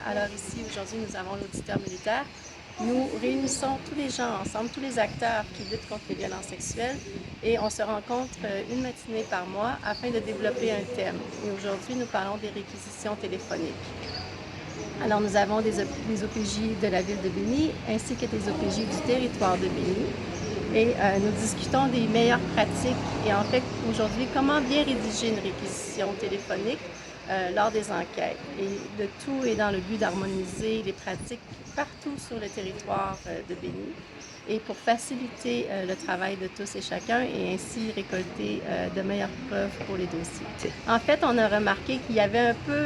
Alors ici, aujourd'hui, nous avons l'auditeur militaire. Nous réunissons tous les gens ensemble, tous les acteurs qui luttent contre les violences sexuelles et on se rencontre une matinée par mois afin de développer un thème. Et aujourd'hui, nous parlons des réquisitions téléphoniques. Alors nous avons des OPJ de la ville de Béni ainsi que des OPJ du territoire de Béni. Et nous discutons des meilleures pratiques et en fait aujourd'hui comment bien rédiger une réquisition téléphonique lors des enquêtes. Et le tout est dans le but d'harmoniser les pratiques partout sur le territoire de Béni et pour faciliter le travail de tous et chacun et ainsi récolter de meilleures preuves pour les dossiers. En fait, on a remarqué qu'il y avait un peu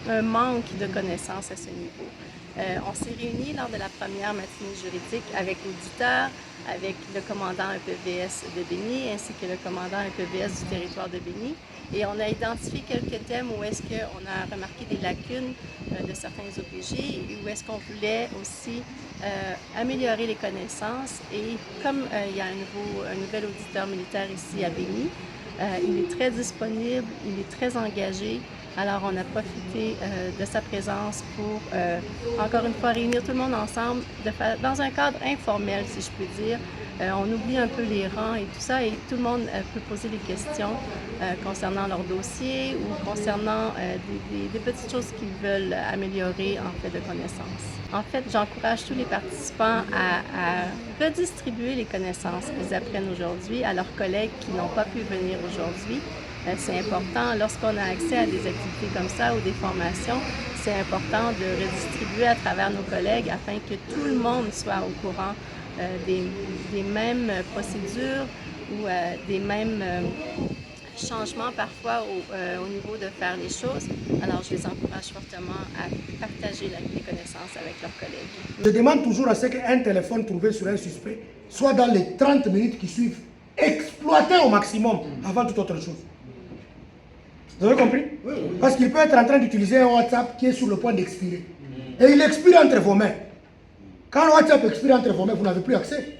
un manque de connaissances à ce niveau. On s'est réunis lors de la première matinée juridique avec l'auditeur, avec le commandant EPVS de Béni ainsi que le commandant EPVS du territoire de Béni. Et on a identifié quelques thèmes où est-ce qu'on a remarqué des lacunes de certains OPJ et où est-ce qu'on voulait aussi améliorer les connaissances. Et comme il y a un nouvel auditeur militaire ici à Béni, il est très disponible, il est très engagé. Alors, on a profité de sa présence pour, encore une fois, réunir tout le monde ensemble dans un cadre informel, si je peux dire. On oublie un peu les rangs et tout ça, et tout le monde peut poser des questions concernant leur dossier ou concernant des petites choses qu'ils veulent améliorer en fait de connaissances. En fait, j'encourage tous les participants à redistribuer les connaissances qu'ils apprennent aujourd'hui à leurs collègues qui n'ont pas pu venir aujourd'hui. C'est important, lorsqu'on a accès à des activités comme ça ou des formations, c'est important de redistribuer à travers nos collègues afin que tout le monde soit au courant des mêmes procédures ou des mêmes changements parfois au niveau de faire les choses. Alors, je les encourage fortement à partager les connaissances avec leurs collègues. Je demande toujours à ce qu'un téléphone trouvé sur un suspect soit dans les 30 minutes qui suivent exploité au maximum avant toute autre chose. Vous avez compris? Oui. Parce qu'il peut être en train d'utiliser un WhatsApp qui est sur le point d'expirer. Et il expire entre vos mains. Quand le WhatsApp expire entre vos mains, vous n'avez plus accès.